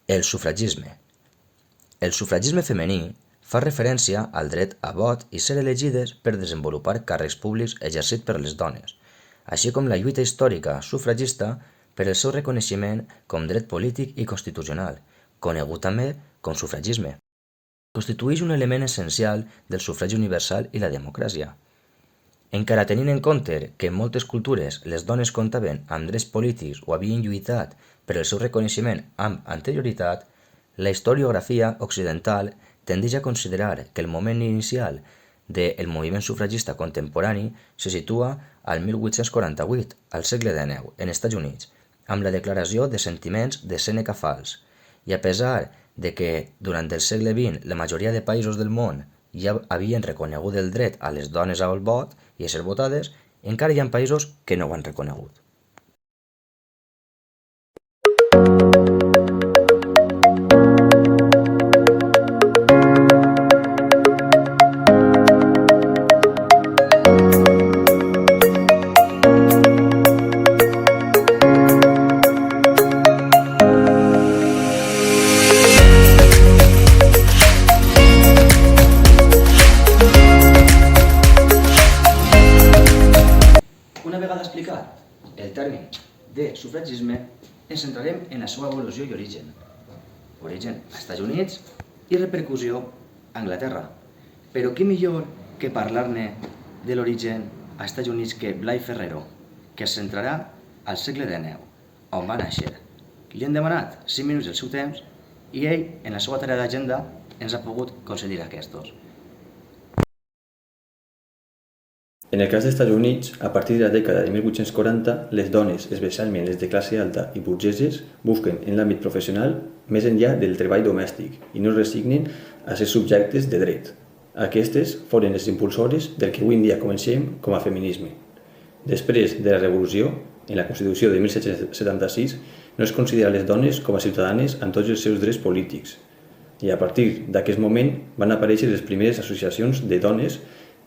El sufragisme. El sufragisme femení fa referència al dret a vot i ser elegides per desenvolupar càrrecs públics exercits per les dones, així com la lluita històrica sufragista per el seu reconeixement com dret polític i constitucional, conegut també com sufragisme. Constitueix un element essencial del sufragi universal i la democràcia. Encara tenint en compte que en moltes cultures les dones comptaven amb drets polítics o havien lluitat per el seu reconeixement amb anterioritat, la historiografia occidental tendeix a considerar que el moment inicial del moviment sufragista contemporani se situa al 1848, al segle XIX, en Estats Units, amb la declaració de sentiments de Sèneca Falls, i a pesar de que durant el segle XX la majoria de països del món ja havien reconegut el dret a les dones al vot i a ser votades, encara hi ha països que no ho han reconegut. Una vegada explicat el terme de sufragisme, ens centrarem en la seva evolució i origen. Origen als Estats Units i repercussió a Anglaterra. Però qui millor que parlar-ne de l'origen als Estats Units que Blai Ferrero, que es centrarà al segle XIX, on va néixer. Li hem demanat 5 minuts del seu temps i ell, en la seva tarea d'agenda, ens ha pogut concedir aquests. En el cas dels Estats Units, a partir de la dècada de 1840, les dones, especialment les de classe alta i burgeses, busquen en l'àmbit professional més enllà del treball domèstic i no es resignen a ser subjectes de dret. Aquestes foren les impulsores del que avui en dia comencem com a feminisme. Després de la Revolució, en la Constitució de 1776, no es considera les dones com a ciutadanes amb tots els seus drets polítics. I a partir d'aquest moment van aparèixer les primeres associacions de dones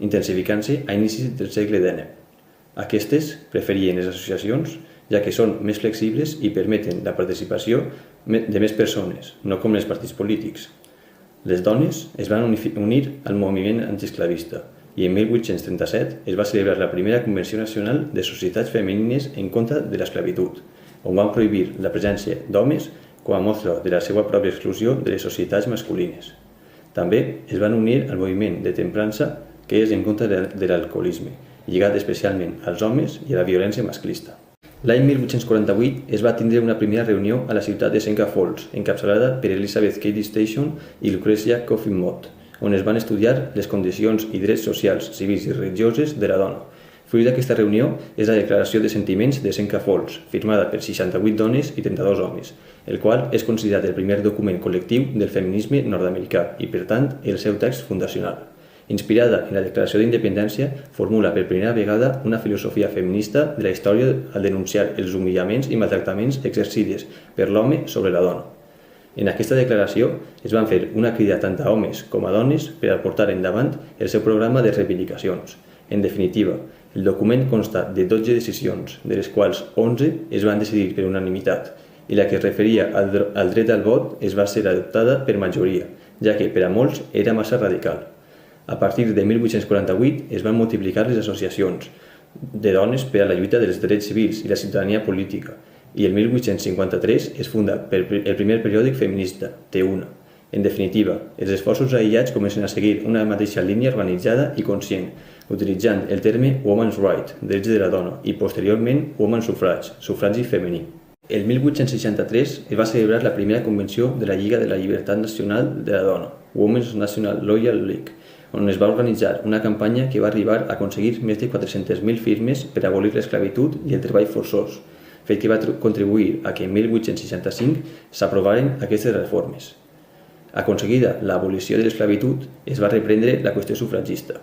intensificant-se a inicis del segle XIX. Aquestes preferien les associacions ja que són més flexibles i permeten la participació de més persones, no com els partits polítics. Les dones es van unir al moviment antiesclavista i en 1837 es va celebrar la primera Convenció Nacional de Societats Femenines en contra de l'esclavitud, on van prohibir la presència d'homes com a mostra de la seva pròpia exclusió de les societats masculines. També es van unir al moviment de temprança que és en contra de l'alcoholisme, lligat especialment als homes i a la violència masclista. L'any 1848 es va tindre una primera reunió a la ciutat de Seneca Falls, encapçalada per Elizabeth Cady Stanton i Lucretia Coffin Mott, on es van estudiar les condicions i drets socials, civils i religiosos de la dona. Fruit d'aquesta reunió és la Declaració de Sentiments de Seneca Falls, firmada per 68 dones i 32 homes, el qual és considerat el primer document col·lectiu del feminisme nord-americà i, per tant, el seu text fundacional. Inspirada en la Declaració d'Independència, formula per primera vegada una filosofia feminista de la història al denunciar els humillaments i maltractaments exercides per l'home sobre la dona. En aquesta declaració es van fer una crida tant a homes com a dones per a portar endavant el seu programa de reivindicacions. En definitiva, el document consta de 12 decisions, de les quals 11 es van decidir per unanimitat, i la que es referia al dret al vot es va ser adoptada per majoria, ja que per a molts era massa radical. A partir de 1848 es van multiplicar les associacions de dones per a la lluita dels drets civils i la ciutadania política i el 1853 es funda el primer periòdic feminista, T1. En definitiva, els esforços aïllats comencen a seguir una mateixa línia organitzada i conscient, utilitzant el terme Woman's Right, drets de la dona, i posteriorment Woman's Suffrage, sufragi femení. El 1863 es va celebrar la primera convenció de la Lliga de la Llibertat Nacional de la Dona, Women's National Loyal League, on es va organitzar una campanya que va arribar a aconseguir més de 400.000 firmes per abolir l'esclavitud i el treball forçós, fet que va contribuir a que en 1865 s'aprovaren aquestes reformes. Aconseguida l'abolició de l'esclavitud, es va reprendre la qüestió sufragista.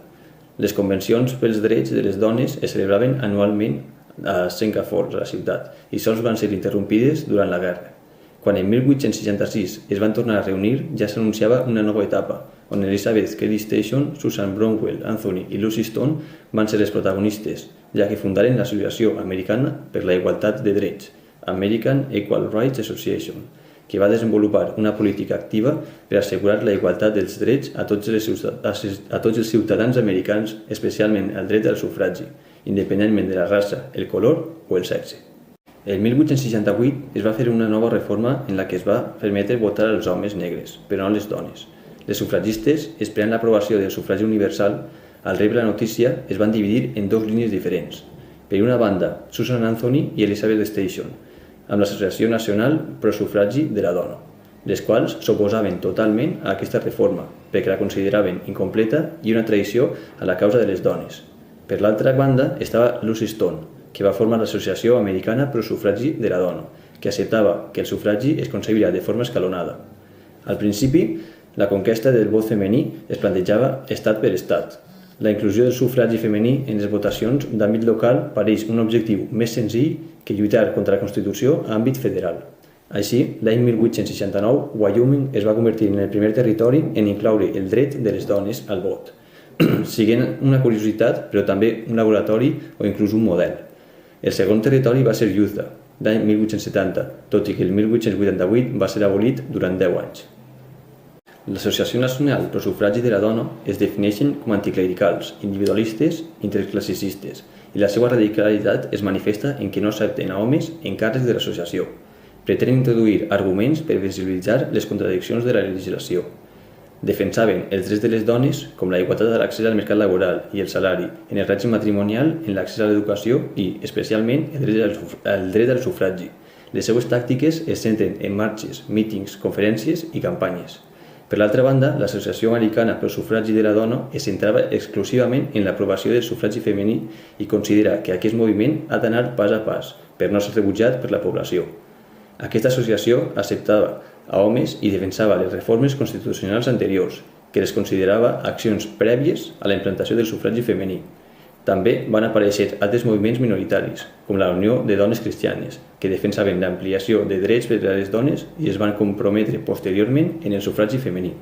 Les convencions pels drets de les dones es celebraven anualment a Seneca Falls, a la ciutat, i sols van ser interrompides durant la guerra. Quan en 1866 es van tornar a reunir, ja s'anunciava una nova etapa, on Elizabeth Cady Stanton, Susan Brownwell Anthony i Lucy Stone van ser les protagonistes, ja que fundaren l'Associació Americana per la Igualtat de Drets, American Equal Rights Association, que va desenvolupar una política activa per assegurar la igualtat dels drets a tots els ciutadans americans, especialment el dret al sufragi, independentment de la raça, el color o el sexe. El 1868 es va fer una nova reforma en la que es va permetre votar als homes negres, però no a les dones. Les sufragistes, esperant l'aprovació del sufragi universal, al rebre la notícia es van dividir en dues línies diferents. Per una banda, Susan Anthony i Elizabeth Station, amb l'Associació Nacional Pro Sufragi de la Dona, les quals s'oposaven totalment a aquesta reforma perquè la consideraven incompleta i una traïció a la causa de les dones. Per l'altra banda estava Lucy Stone, que va formar l'Associació Americana Pro Sufragi de la Dona, que acceptava que el sufragi es concebiria de forma escalonada. Al principi, la conquesta del vot femení es plantejava estat per estat. La inclusió del sufragi femení en les votacions d'àmbit local pareix un objectiu més senzill que lluitar contra la Constitució a àmbit federal. Així, l'any 1869, Wyoming es va convertir en el primer territori en incloure el dret de les dones al vot, siguent una curiositat, però també un laboratori o inclús un model. El segon territori va ser Utah, l'any 1870, tot i que el 1888 va ser abolit durant 10 anys. L'Associació Nacional Pro Sufragi de la Dona es defineixen com anticlericals, individualistes, interclassicistes, i la seva radicalitat es manifesta en que no accepten a homes en càrrecs de l'associació. Pretenen introduir arguments per visibilitzar les contradiccions de la legislació. Defensaven els drets de les dones, com la igualtat a l'accés al mercat laboral i el salari, en el règim matrimonial, en l'accés a l'educació i, especialment, el dret al sufragi. Les seues tàctiques es centren en marxes, mítings, conferències i campanyes. Per l'altra banda, l'Associació Americana Pro Sufragi de la Dona es centrava exclusivament en l'aprovació del sufragi femení i considera que aquest moviment ha d'anar pas a pas per no ser rebutjat per la població. Aquesta associació acceptava a homes i defensava les reformes constitucionals anteriors, que les considerava accions prèvies a la implantació del sufragi femení. També van aparèixer altres moviments minoritaris, com la Unió de Dones Cristianes, que defensaven l'ampliació de drets per a les dones i es van comprometre posteriorment en el sufragi femení.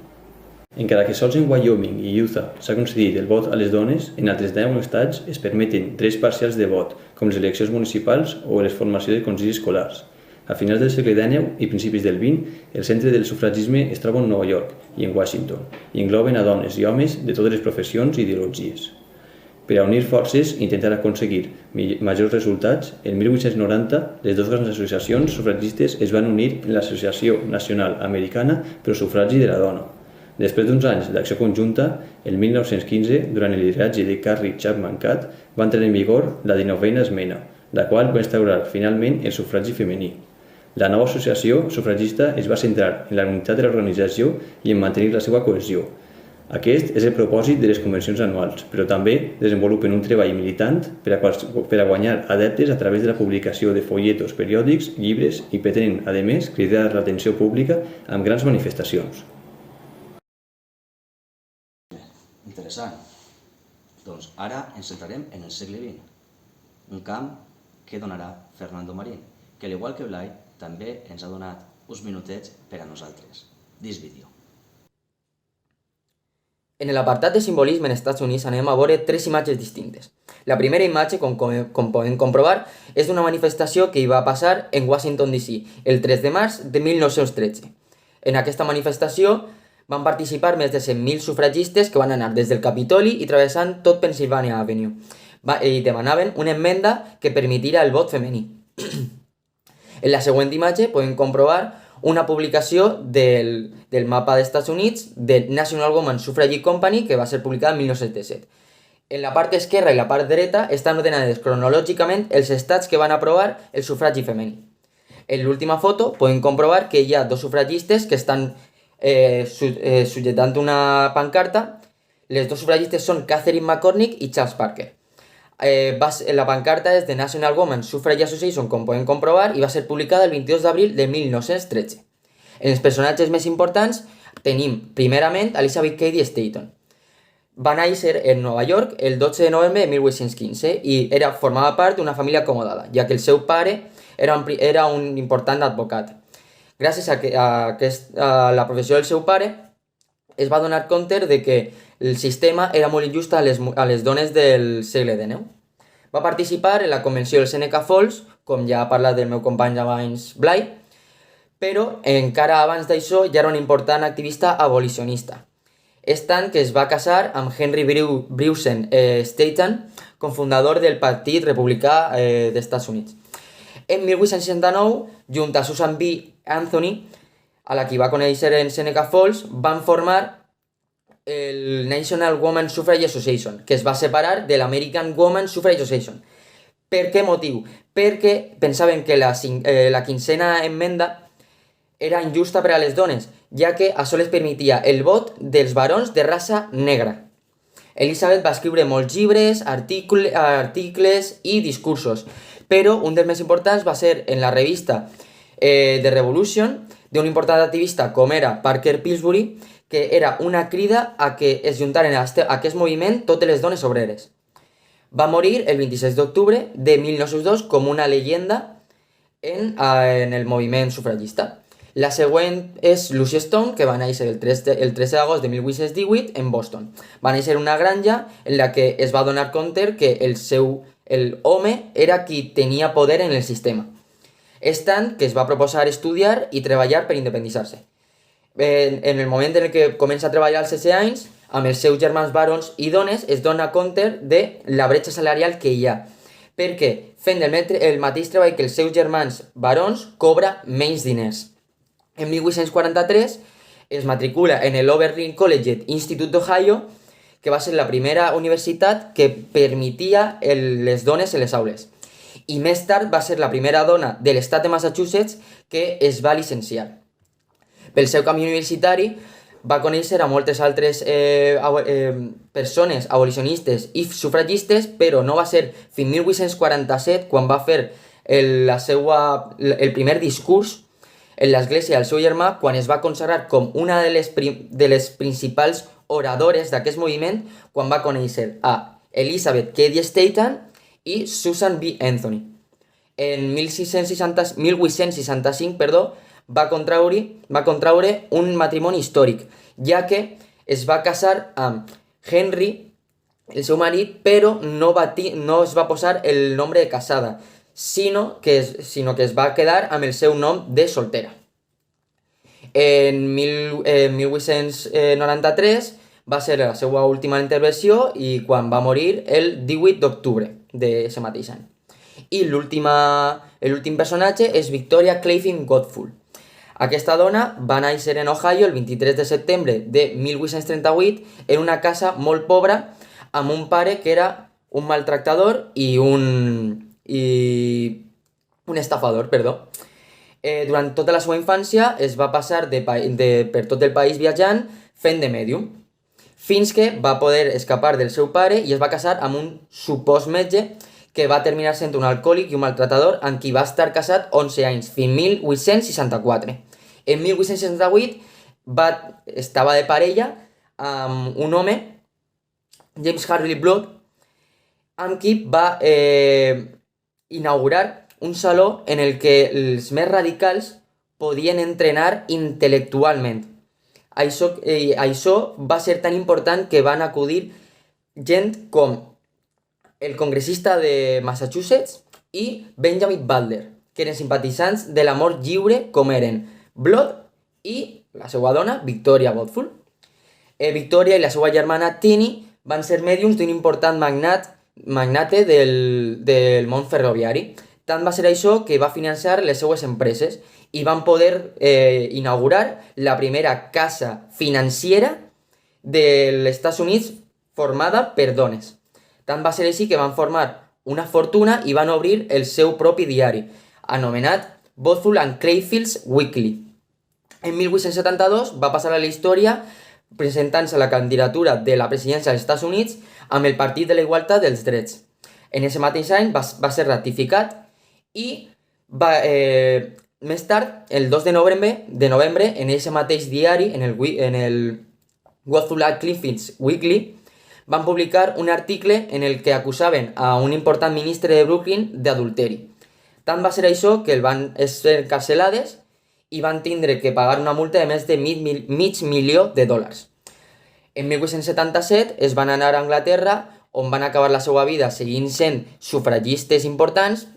Encara que sols en Wyoming i Utah s'ha concedit el vot a les dones, en altres 10 estats es permeten drets parcials de vot, com les eleccions municipals o les formació de consells escolars. A finals del segle XIX i principis del XX, el centre del sufragisme es troba en Nova York i en Washington, i engloben a dones i homes de totes les professions i ideologies. Per a unir forces i intentar aconseguir majors resultats, el 1890 les dues grans associacions sufragistes es van unir en l'Associació Nacional Americana Pro Sufragi de la Dona. Després d'uns anys d'acció conjunta, el 1915, durant el lideratge de Carrie Chapman Catt, va entrar en vigor la 19a esmena, la qual va instaurar finalment el sufragi femení. La nova associació sufragista es va centrar en la unitat de l'organització i en mantenir la seva cohesió. Aquest és el propòsit de les convencions anuals, però també desenvolupen un treball militant per a guanyar adeptes a través de la publicació de folletos periòdics, llibres i pretenen, a més, cridar l'atenció pública amb grans manifestacions. Interessant. Doncs ara ens centrarem en el segle XX, un camp que donarà Fernando Marín, que al igual que Blai, també ens ha donat uns minutets per a nosaltres. Dis vídeo. En el apartat de simbolisme en Estats Units anem a veure tres imatges distintes. La primera imatge, com podem comprovar, és d'una manifestació que hi va passar en Washington DC el 3 de març de 1913. En aquesta manifestació van participar més de 100.000 sufragistes que van anar des del Capitoli i travessant tot Pennsylvania Avenue i demanaven una emenda que permetira el vot femení. En la següent imatge podem comprovar una publicació del mapa dels Estats Units de National Woman Suffrage Company que va ser publicada en 1977. En la part esquerra i la part dreta estan ordenades cronològicament els estats que van aprovar el sufragi femení. En l'última foto podem comprovar que hi ha dos sufragistes que estan subjectant una pancarta. Les dos sufragistes són Catherine McCormick i Charles Parker. La pancarta és de National Woman Suffrage Association, com podem comprovar, i va ser publicada el 22 d'abril de 1913. En els personatges més importants tenim, primerament, Elizabeth Cady Stanton. Va néixer en Nova York el 12 de novembre de 1815 i formava part d'una família acomodada, ja que el seu pare era un important advocat. Gràcies a la professió del seu pare, es va donar compte de que el sistema era molt injust a les dones del segle XIX. Va participar en la convenció del Seneca Falls, com ja ha parlat del meu company abans Blai, però encara abans d'això ja era un important activista abolicionista. És tant que es va casar amb Henry Bruce Stanton, cofundador del Partit Republicà dels Estats Units. En 1869, junt a Susan B. Anthony, a la que va conèixer en Seneca Falls, van formar el National Women's Suffrage Association, que es va separar de l'American Women's Suffrage Association. Per què motiu? Perquè pensaven que la 15ª enmienda era injusta per a les dones, ja que això les permetia el vot dels barons de raça negra. Elizabeth va escriure molts llibres, articles i discursos, però un dels més importants va ser en la revista The Revolution, d'un important activista com era Parker Pillsbury, que era una crida a que es juntaren a aquest moviment totes les dones obreres. Va morir el 26 d'octubre de 1902 com una leyenda en el moviment sufragista. La següent és Lucy Stone, que va néixer el 13 d'agost de 1818 en Boston. Va néixer en una granja en la que es va donar compte que el home era qui tenia poder en el sistema. És tant que es va proposar estudiar i treballar per independitzar-se. En el moment en què comença a treballar als 16 anys, amb els seus germans barons i dones, es dona compte de la bretxa salarial que hi ha. Perquè fent el mateix treball que els seus germans barons, cobra menys diners. En 1843 es matricula en el Oberlin Collegiate Institute d'Ohio, que va ser la primera universitat que permetia les dones en les aules. I més tard va ser la primera dona de l'estat de Massachusetts que es va llicenciar. Pel seu camí universitari va conèixer a moltes altres persones abolicionistes i sufragistes, però no va ser fins 1847 quan va fer el primer discurs en l'església del seu germà, quan es va consagrar com una de les principals oradores d'aquest moviment, quan va conèixer a Elizabeth Cady Stanton i Susan B. Anthony. En 1865, va contraure un matrimoni històric, ja que es va casar amb Henry, el seu marit, però no es va posar el nombre de casada, sinó que es va quedar amb el seu nom de soltera. En 1893 va ser la seva última intervenció i quan va morir el 18 d'octubre d'aquest mateix any. I l'últim personatge és Victoria Clayton Godfull. Aquesta dona va néixer en Ohio el 23 de setembre de 1838 en una casa molt pobra amb un pare que era un maltractador i un estafador, durant tota la seva infància es va passar per tot el país viatjant fent de mèdium, fins que va poder escapar del seu pare i es va casar amb un supòs metge que va terminar sent un alcohòlic i un maltratador amb qui va estar casat 11 anys, fins 1864. En 1868 estava de parella amb un home, James Harley Blood, amb qui va inaugurar un saló en el que els més radicals podien entrenar intel·lectualment. Això va ser tan important que van acudir gent com el congressista de Massachusetts i Benjamin Butler, que eren simpatitzants de l'amor lliure com eren Blood i la seva dona, Victoria Godfull. Victoria i la seva germana Tinny van ser mèdiums d'un important magnate del món ferroviari. Tant va ser això que va financiar les seues empreses i van poder inaugurar la primera casa financiera dels Estats Units formada per dones. Tant va ser així que van formar una fortuna i van obrir el seu propi diari, anomenat Bothwell and Crayfield's Weekly. En 1872 va passar a la història presentant-se a la candidatura de la presidència dels Estats Units amb el Partit de la Igualtat dels Drets. En aquest mateix any va ser ratificat i més tard, el 2 de novembre, en aquest mateix diari, en el Bothwell and Crayfield's Weekly, van publicar un article en el que acusaven a un important ministre de Brooklyn d'adulteri. Tant va ser això que el van ser encarcelades i van tindre que pagar una multa de més de $500,000. En 1877 es van anar a Anglaterra, on van acabar la seva vida seguint sent sufragistes importants,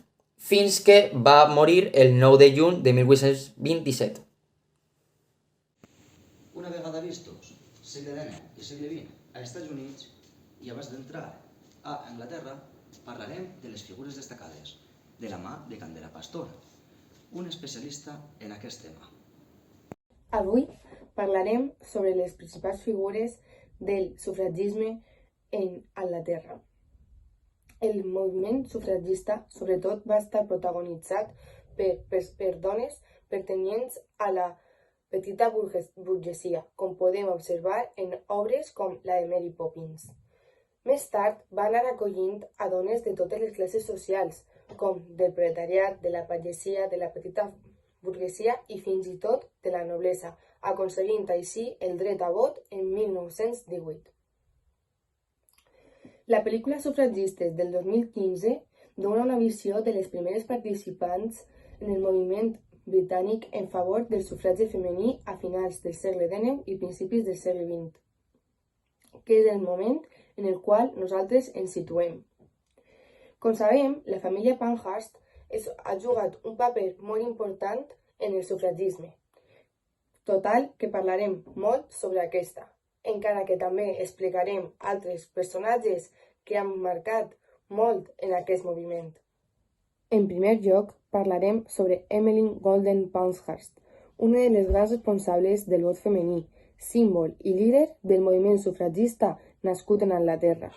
fins que va morir el 9 de juny de 1827. Una vegada vistos segle XIX i segle XX a Estats Units i abans d'entrar a Anglaterra, parlarem de les figures destacades, de la mà de Candela Pastor, un especialista en aquest tema. Avui parlarem sobre les principals figures del sufragisme en Anglaterra. El moviment sufragista sobretot va estar protagonitzat per dones pertanyents a la petita burgesia, com podem observar en obres com la de Mary Poppins. Més tard va anar acollint a dones de totes les classes socials, com del proletariat, de la pagesia, de la petita burgesia i fins i tot de la noblesa, aconseguint així el dret a vot en 1918. La pel·lícula Sufragistes del 2015 dona una visió de les primeres participants en el moviment britànic en favor del sufragi femení a finals del segle XIX i principis del segle XX, que és el moment en el qual nosaltres ens situem. Com sabem, la família Pankhurst ha jugat un paper molt important en el sufragisme. Total, que parlarem molt sobre aquesta, encara que també explicarem altres personatges que han marcat molt en aquest moviment. En primer lloc, parlarem sobre Emmeline Golden Pankhurst, una de les grans responsables del vot femení, símbol i líder del moviment sufragista nascut en Anglaterra.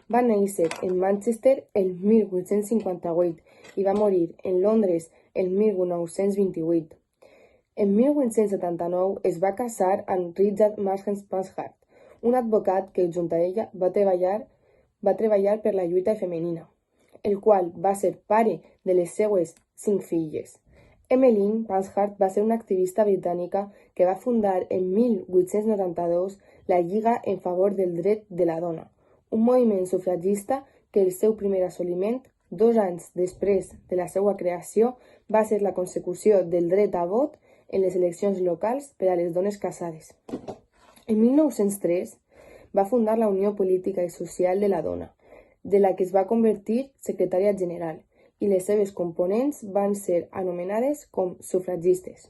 Va néixer en Manchester el 1858 i va morir en Londres el 1928. En 1879 es va casar amb Richard Marsden Pankhurst, un advocat que junt a ella va treballar per la lluita femenina, el qual va ser pare de les seues 5 filles. Emmeline Pankhurst va ser una activista britànica que va fundar en 1892 la Lliga en favor del dret de la dona, un moviment sufragista que el seu primer assoliment, 2 anys després de la seva creació, va ser la consecució del dret a vot en les eleccions locals per a les dones casades. En 1903 va fundar la Unió Política i Social de la Dona, de la que es va convertir secretària general, i les seves components van ser anomenades com sufragistes,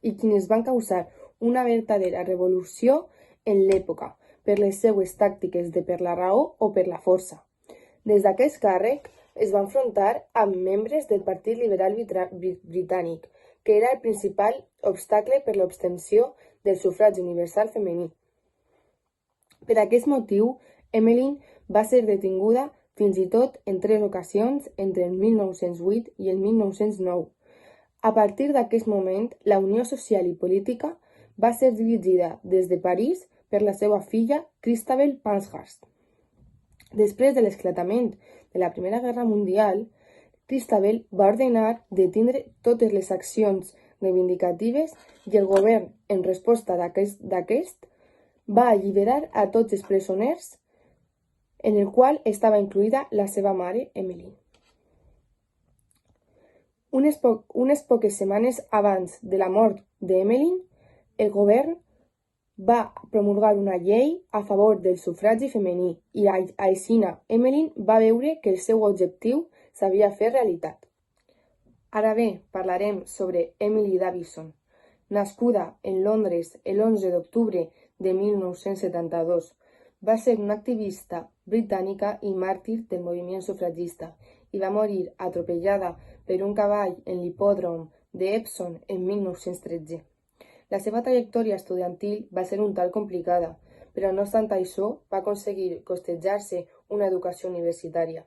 i quienes van causar una verdadera revolució en l'època per les seues tàctiques de per la raó o per la força. Des d'aquest càrrec es va enfrontar amb membres del Partit Liberal Britànic, que era el principal obstacle per l'obtenció del sufragi universal femení. Per aquest motiu, Emmeline va ser detinguda fins i tot en 3 ocasions entre el 1908 i el 1909. A partir d'aquest moment, la Unió Social i Política va ser dirigida des de París per la seva filla Christabel Pankhurst. Després de l'esclatament de la Primera Guerra Mundial, Christabel va ordenar detindre totes les accions reivindicatives i el govern, en resposta d'aquest, va alliberar a tots els presoners, en el qual estava incluïda la seva mare, Emmeline. Unes poques setmanes abans de la mort d'Emmeline, el govern va promulgar una llei a favor del sufragi femení i així Emmeline va veure que el seu objectiu s'havia fet realitat. Ara bé, parlarem sobre Emily Davison, nascuda en Londres l'11 d'octubre de 1972. Va ser una activista britànica i màrtir del moviment sufragista i va morir atropellada per un cavall en l'hipòdrom d'Epsom en 1913. La seva trajectòria estudiantil va ser un tal complicada, però no obstant això va aconseguir costejar-se una educació universitària.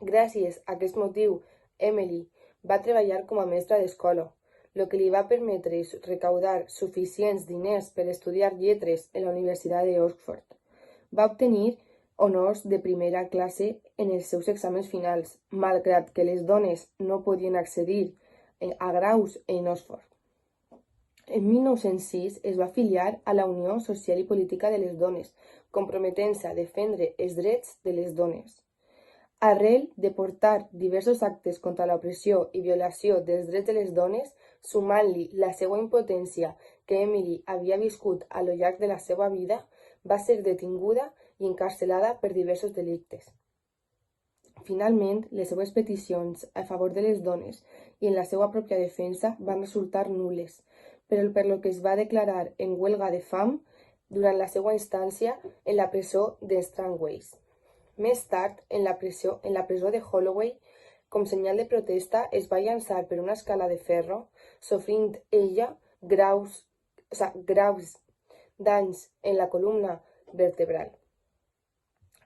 Gràcies a aquest motiu, Emily va treballar com a mestra d'escola, el que li va permetre recaudar suficients diners per estudiar lletres en la Universitat d'Oxford. Va obtenir honors de primera classe en els seus exàmens finals, malgrat que les dones no podien accedir a graus en Oxford. En 1906 es va afiliar a la Unió Social i Política de les Dones, comprometent-se a defendre els drets de les dones. Arrel de portar diversos actes contra l'opressió i violació dels drets de les dones, sumant-li la seva impotència que Emily havia viscut a lo llarg de la seva vida, va ser detinguda i encarcelada per diversos delictes. Finalment, les seues peticions a favor de les dones i en la seva pròpia defensa van resultar nul·les, però per lo que es va declarar en huelga de fam durant la seva instància en la presó de Strangways. Més tard, en la presó de Holloway, com senyal de protesta, es va llançar per una escala de ferro, sofrint ella graus danys en la columna vertebral.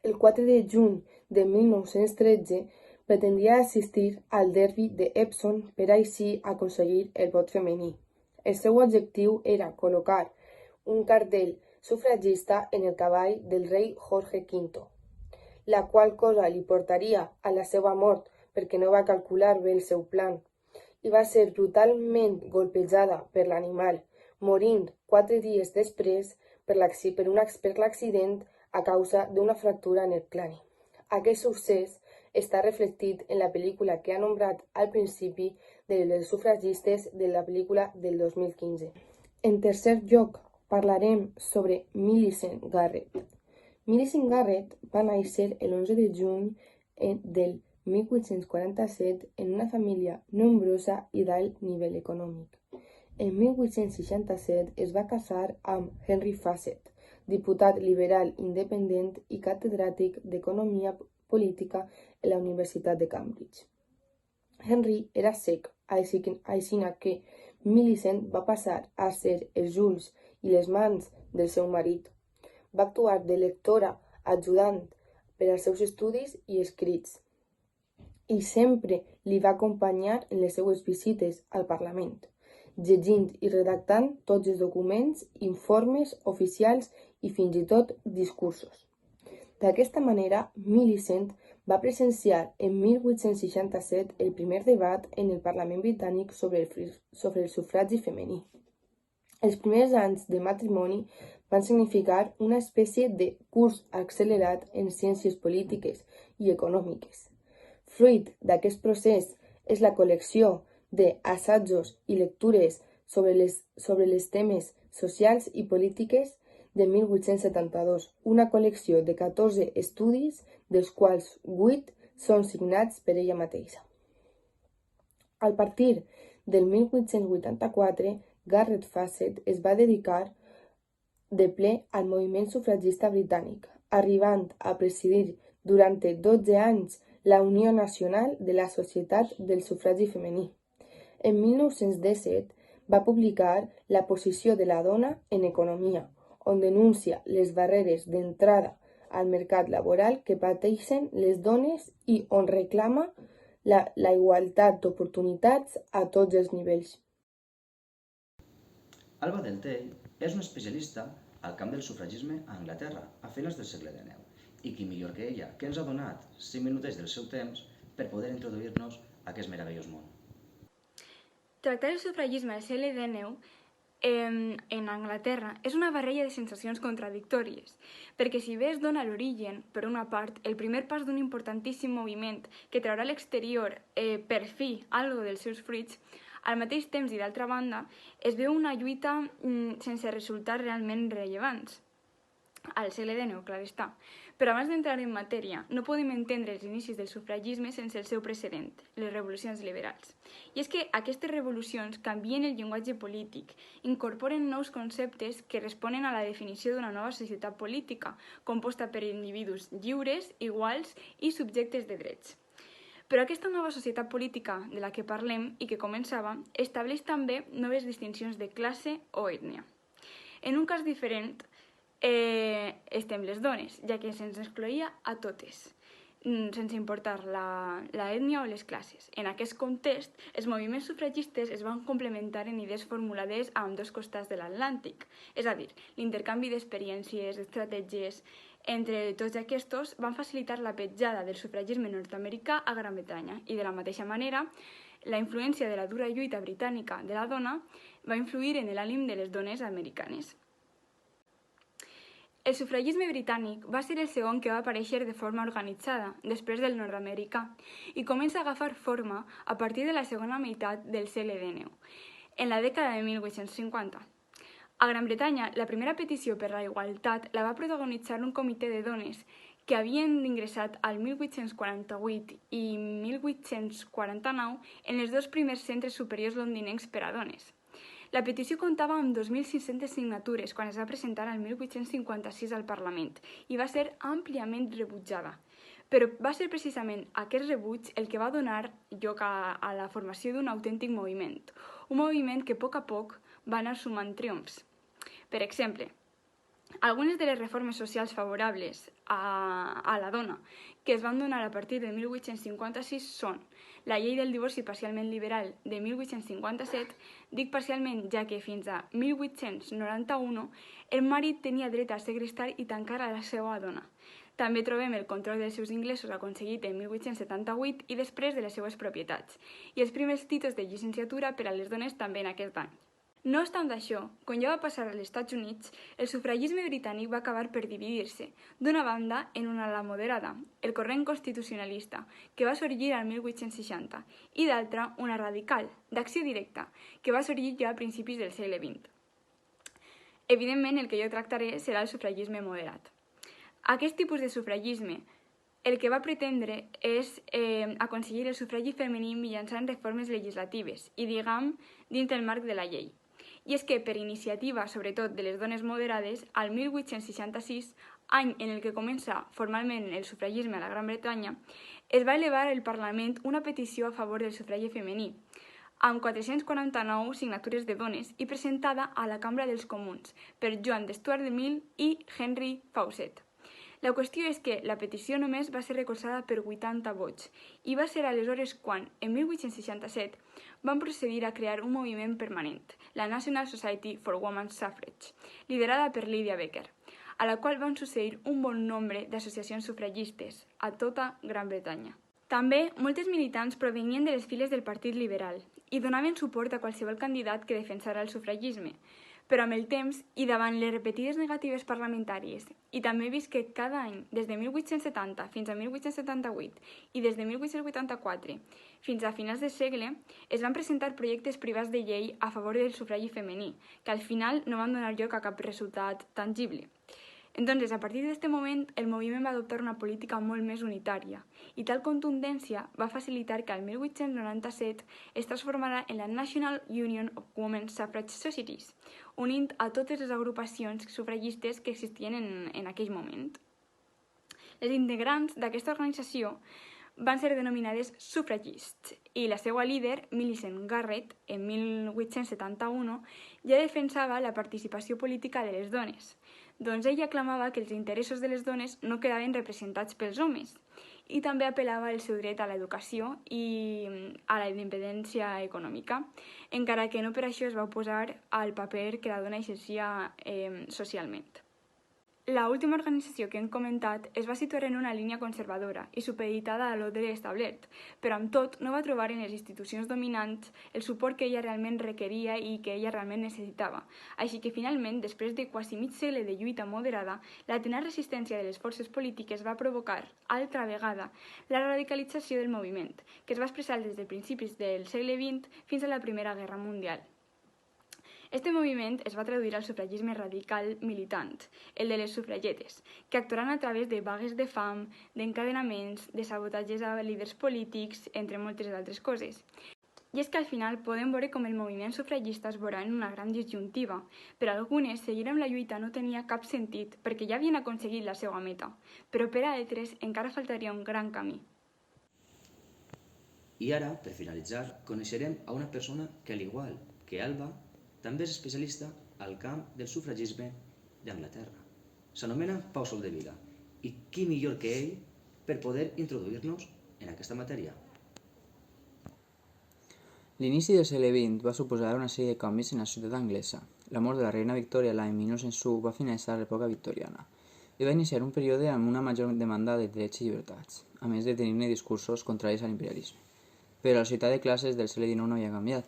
El 4 de juny de 1913 pretendia assistir al derbi de Epsom per així aconseguir el vot femení. El seu objectiu era col·locar un cartell sufragista en el cavall del rei Jorge V, la qual cosa li portaria a la seva mort perquè no va calcular bé el seu plan, i va ser brutalment golpejada per l'animal, morint 4 dies després per l'accident a causa d'una fractura en el crani. Aquest succés està reflectit en la pel·lícula que ha nombrat al principi de les sufragistes de la pel·lícula del 2015. En tercer lloc, parlarem sobre Millicent Garrett. Millicent Garrett va néixer l'11 de juny del 1847 en una família nombrosa i d'alt nivell econòmic. En 1867 es va casar amb Henry Fassett, diputat liberal independent i catedràtic d'Economia Política en la Universitat de Cambridge. Henry era cec, així que Millicent va passar a ser els ulls i les mans del seu marit. Va actuar de lectora ajudant per als seus estudis i escrits, i sempre li va acompanyar en les seues visites al Parlament, llegint i redactant tots els documents, informes oficials i fins i tot discursos. D'aquesta manera, Millicent va presenciar en 1867 el primer debat en el Parlament britànic sobre el sufragi femení. Els primers anys de matrimoni van significar una espècie de curs accelerat en ciències polítiques i econòmiques. Fruit d'aquest procés és la col·lecció d'assajos i lectures sobre les temes socials i polítiques de 1872, una col·lecció de 14 estudis, dels quals 8 són signats per ella mateixa. A partir del 1884, Garrett Fassett es va dedicar de ple al moviment sufragista britànic, arribant a presidir durant 12 anys la Unió Nacional de la Societat del Sufragi Femení. En 1917 va publicar La posició de la dona en economia, on denuncia les barreres d'entrada al mercat laboral que pateixen les dones i on reclama la igualtat d'oportunitats a tots els nivells. Alba Deltell és una especialista al camp del sufragisme a Anglaterra a finals del segle XIX, i qui millor que ella, que ens ha donat 5 minutets del seu temps per poder introduir-nos a aquest meravellós món. Tractar el sufragisme al segle XIX en Anglaterra és una barreja de sensacions contradictòries, perquè si bé es dona l'origen, per una part, el primer pas d'un importantíssim moviment que traurà a l'exterior per fi algo dels seus fruits, al mateix temps i d'altra banda es veu una lluita sense resultats realment rellevants. Al segle XIX, clar està. Però abans d'entrar en matèria, no podem entendre els inicis del sufragisme sense el seu precedent, les revolucions liberals. I és que aquestes revolucions canvien el llenguatge polític, incorporen nous conceptes que responen a la definició d'una nova societat política, composta per individus lliures, iguals i subjectes de drets. Però aquesta nova societat política de la que parlem i que començava estableix també noves distincions de classe o ètnia. En un cas diferent, estem les dones, ja que se'ns excloïa a totes, sense importar l'ètnia o les classes. En aquest context, els moviments sufragistes es van complementar en idees formulades a ambdós costats de l'Atlàntic, és a dir, l'intercanvi d'experiències, d'estratègies entre tots aquests van facilitar la petjada del sufragisme nord-americà a Gran Bretanya i, de la mateixa manera, la influència de la dura lluita britànica de la dona va influir en l'ànim de les dones americanes. El sufragisme britànic va ser el segon que va aparèixer de forma organitzada, després del nord-americà, i comença a agafar forma a partir de la segona meitat del segle XIX, en la dècada de 1850. A Gran Bretanya, la primera petició per la igualtat la va protagonitzar un comitè de dones que havien ingressat al 1848 i 1849 en els dos primers centres superiors londinencs per a dones. La petició comptava amb 2.600 signatures quan es va presentar el 1856 al Parlament i va ser àmpliament rebutjada. Però va ser precisament aquest rebuig el que va donar lloc a la formació d'un autèntic moviment, un moviment que a poc va anar sumant triomfs. Per exemple, algunes de les reformes socials favorables a la dona que es van donar a partir de 1856 són la llei del divorci parcialment liberal de 1857, dic parcialment ja que fins a 1891 el marit tenia dret a segrestar i tancar a la seva dona. També trobem el control dels seus ingressos aconseguit en 1878 i després de les seues propietats, i els primers títols de llicenciatura per a les dones també en aquest any. No obstant això, com ja va passar als Estats Units, el sufragisme britànic va acabar per dividir-se, d'una banda en una ala moderada, el corrent constitucionalista, que va sorgir al 1860, i d'altra una radical, d'acció directa, que va sorgir ja a principis del segle XX. Evidentment, el que jo tractaré serà el sufragisme moderat. Aquest tipus de sufragisme el que va pretendre és aconseguir el sufragi femení mitjançant reformes legislatives i, diguem, dins del marc de la llei. I és que, per iniciativa, sobretot de les dones moderades, al 1866, any en el que comença formalment el sufragisme a la Gran Bretanya, es va elevar al Parlament una petició a favor del sufragi femení, amb 449 signatures de dones i presentada a la Cambra dels Comuns per Joan de Stuart de Mill i Henry Fawcett. La qüestió és que la petició només va ser recolzada per 80 vots i va ser aleshores quan, en 1867, van procedir a crear un moviment permanent, la National Society for Women's Suffrage, liderada per Lydia Becker, a la qual van succeir un bon nombre d'associacions sufragistes a tota Gran Bretanya. També, moltes militants provenien de les files del Partit Liberal i donaven suport a qualsevol candidat que defensara el sufragisme, però amb el temps i davant les repetides negatives parlamentàries i també vist que cada any, des de 1870 fins a 1878 i des de 1884 fins a finals de segle, es van presentar projectes privats de llei a favor del sufragi femení, que al final no van donar lloc a cap resultat tangible. Entonces, a partir d'aquest moment, el moviment va adoptar una política molt més unitària i tal contundència va facilitar que al 1897 es transformara en la National Union of Women's Suffrage Societies, unint a totes les agrupacions sufragistes que existien en aquell moment. Les integrants d'aquesta organització van ser denominades sufragists i la seva líder, Millicent Garrett, en 1871, ja defensava la participació política de les dones. Doncs ella aclamava que els interessos de les dones no quedaven representats pels homes i també apel·lava al seu dret a l'educació i a la independència econòmica, encara que no per això es va oposar al paper que la dona exercia socialment. La última organització que hem comentat es va situar en una línia conservadora i supeditada a l'ordre establert, però amb tot no va trobar en les institucions dominants el suport que ella realment requeria i que ella realment necessitava. Així que finalment, després de quasi mig segle de lluita moderada, la tenaç resistència de les forces polítiques va provocar, altra vegada, la radicalització del moviment, que es va expressar des de principis del segle XX fins a la Primera Guerra Mundial. Este moviment es va traduir al sufragisme radical militant, el de les sufragetes, que actuaran a través de vagues de fam, d'encadenaments, de sabotatges a líders polítics, entre moltes altres coses. I és que al final podem veure com el moviment sufragista es veurà en una gran disjuntiva. Per a algunes, seguir amb la lluita no tenia cap sentit perquè ja havien aconseguit la seva meta, però per a altres encara faltaria un gran camí. I ara, per finalitzar, coneixerem a una persona que, al igual que Alba, també és especialista al camp del sufragisme d'Anglaterra. S'anomena Pau Soldevila, i qui millor que ell per poder introduir-nos en aquesta matèria. L'inici del segle XX va suposar una sèrie de canvis en la societat anglesa. La mort de la reina Victòria l'any 1901 va finalitzar l'època victoriana i va iniciar un període amb una major demanda de drets i llibertats, a més de tenir discursos contraris a l'imperialisme. Però la societat de classes del segle XIX no havia canviat.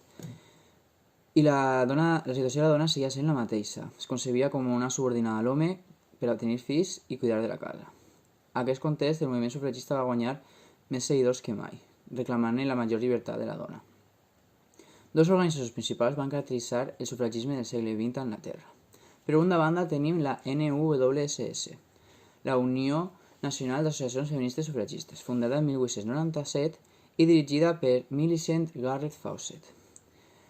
I la situació de la dona seguia sent la mateixa. Es concebia com una subordinada a l'home per a tenir fills i cuidar de la casa. A aquest context, el moviment sufragista va guanyar més seguidors que mai, reclamant-ne la major llibertat de la dona. Dos organitzacions principals van caracteritzar el sufragisme del segle XX a Anglaterra. Per una banda tenim la NUWSS, la Unió nacional d'associacions feministes sufragistes, fundada en 1897 i dirigida per Millicent Garrett Fawcett.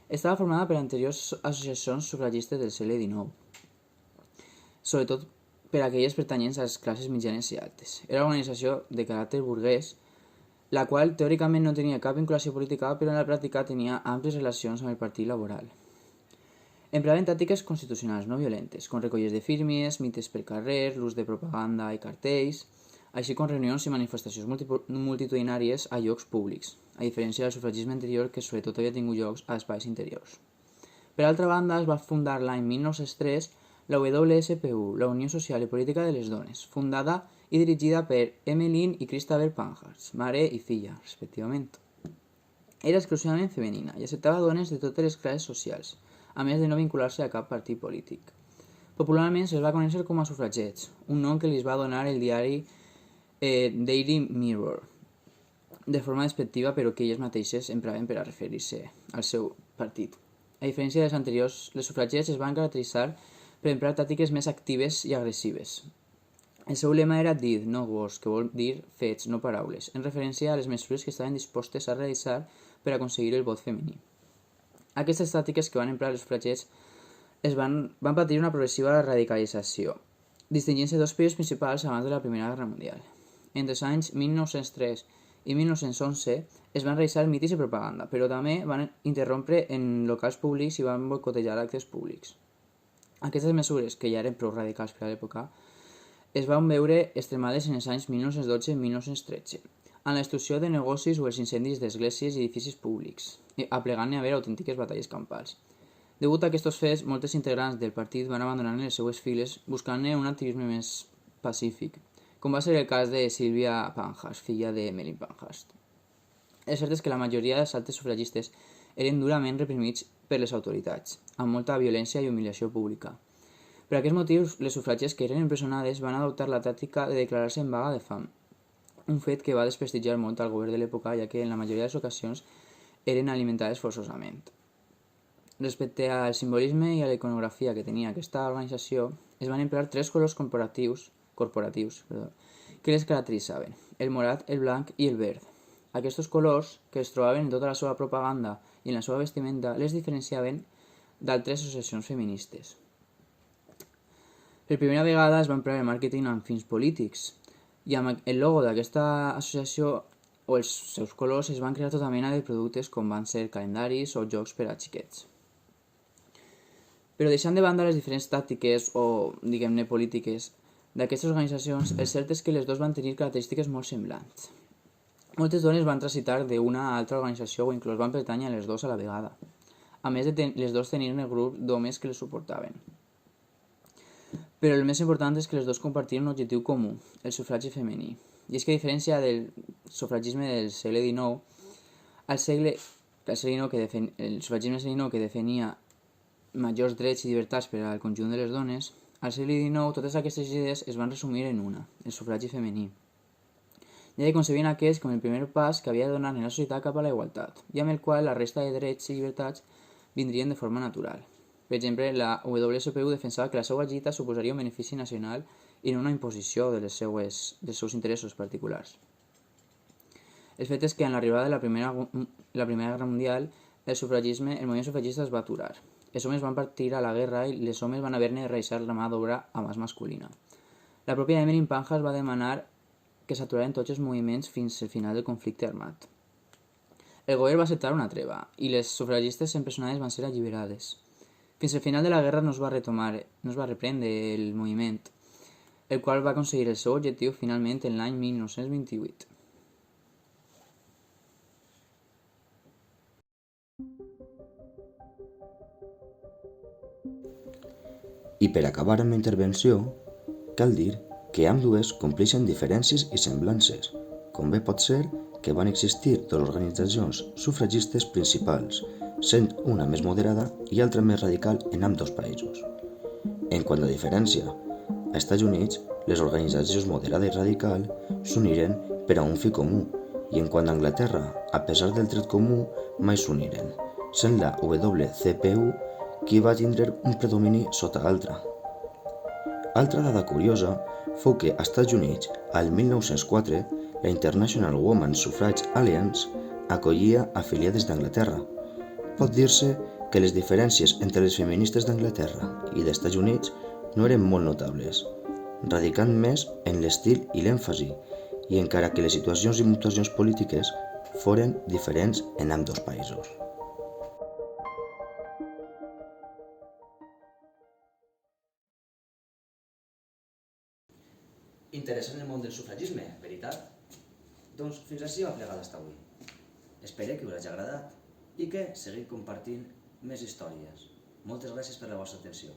Estava formada per anteriors associacions sufragistes del segle XIX, sobretot per aquelles pertanyents a les classes mitjanes i altes. Era una organització de caràcter burguès, la qual teòricament no tenia cap vinculació política, però en la pràctica tenia àmplies relacions amb el Partit Laboral. Empraven tàctiques constitucionals no violentes, com recolles de firmes, mites per carrer, l'ús de propaganda i cartells, així com reunions i manifestacions multitudinàries a llocs públics, a diferència del sufragisme anterior que sobretot havia tingut llocs a espais interiors. Per altra banda, es va fundar l'any 1903 la WSPU, la Unió Social i Política de les Dones, fundada i dirigida per Emmeline i Christabel Pankhurst, mare i filla, respectivament. Era exclusivament femenina i acceptava dones de totes les classes socials, a més de no vincular-se a cap partit polític. Popularment se'ls va conèixer com a sufragets, un nom que li va donar el diari Daily Mirror, de forma despectiva però que elles mateixes empraven per a referir-se al seu partit. A diferència dels anteriors, les sufragets es van caracteritzar per emprar tàctiques més actives i agressives. El seu lema era Deed, no words, que vol dir fets, no paraules, en referència a les mesures que estaven dispostes a realitzar per aconseguir el vot femení. Aquestes tàctiques que van emprar els sufragets van patir una progressiva radicalització, distingint-se dos períodes principals abans de la Primera Guerra Mundial. Entre els anys 1903 i 1911 es van realitzar mitis i propaganda, però també van interrompre en locals públics i van boicotejar actes públics. Aquestes mesures, que ja eren prou radicals per a l'època, es van veure extremades en els anys 1912 i 1913, en la destrucció de negocis o els incendis d'esglésies i edificis públics, aplegant-ne a haver autèntiques batalles campals. Degut a aquests fets, moltes integrants del partit van abandonar les seues files buscant-ne un activisme més pacífic, com va ser el cas de Sylvia Pankhurst, filla de Emmeline Pankhurst. El cert és que la majoria dels actes sufragistes eren durament reprimits per les autoritats, amb molta violència i humiliació pública. Per aquests motius, les sufragies que eren empresonades van adoptar la tàctica de declarar-se en vaga de fam, un fet que va desprestigiar molt al govern de l'època, ja que en la majoria de les ocasions eren alimentades forçosament. Respecte al simbolisme i a la iconografia que tenia aquesta organització, es van emprar tres colors corporatius que les caracteritzaven, el morat, el blanc i el verd. Aquests colors, que es trobaven en tota la seva propaganda i en la seva vestimenta, les diferenciaven d'altres associacions feministes. Per primera vegada es va emprar el màrqueting amb fins polítics, i amb el logo d'aquesta associació o els seus colors es van crear tota mena de productes com van ser calendaris o jocs per a xiquets. Però deixant de banda les diferents tàctiques o, diguem-ne, polítiques d'aquestes organitzacions, el cert és que les dues van tenir característiques molt semblants. Moltes dones van transitar d'una a altra organització o inclús van pertànyer a les dues a la vegada, a més de les dues tenien el grup d'homes que les suportaven. Però el més important és que les dues compartien un objectiu comú, el sufragi femení. I és que a diferència del sufragisme del segle XIX, el sufragisme XIX que defenia majors drets i llibertats per al conjunt de les dones, al segle XIX totes aquestes idees es van resumir en una, el sufragi femení. Ja que concebien aquest com el primer pas que havia de donar en la societat cap a la igualtat, i amb el qual la resta de drets i llibertats vindrien de forma natural. Per exemple, la WSPU defensava que la seva lluita suposaria un benefici nacional i no una imposició dels seus interessos particulars. El fet és que en l'arribada de la Primera Guerra Mundial, el moviment sufragista es va aturar. Els homes van partir a la guerra i les homes van haver-ne de realitzar la mà d'obra a mà masculina. La pròpia Emmeline Pankhurst va demanar que s'aturaren tots els moviments fins al final del conflicte armat. El govern va acceptar una treva i les sufragistes empresonades van ser alliberades. Fins al final de la guerra no es va reprendre el moviment, el qual va aconseguir el seu objectiu finalment en l'any 1928. I per acabar amb la intervenció, cal dir que ambdues compleixen diferències i semblances, com bé pot ser que van existir dues organitzacions sufragistes principals, sent una més moderada i altra més radical en ambdós països. En quant a diferència, a Estats Units, les organitzacions moderada i radical s'uniren per a un fi comú, i en quant a Anglaterra, a pesar del tret comú, mai s'uniren, sent la WCPU qui va tindre un predomini sota l'altra. Altra dada curiosa fou que als Estats Units, al 1904, la International Women's Suffrage Alliance acollia afiliades d'Anglaterra. Pot dir-se que les diferències entre les feministes d'Anglaterra i dels Estats Units no eren molt notables, radicant més en l'estil i l'èmfasi, i encara que les situacions i mutacions polítiques foren diferents en ambdós països. Interessant el món del sufragisme, veritat? Doncs fins així va plegat hasta avui. Espero que us hagi agradat i que seguiu compartint més històries. Moltes gràcies per la vostra atenció.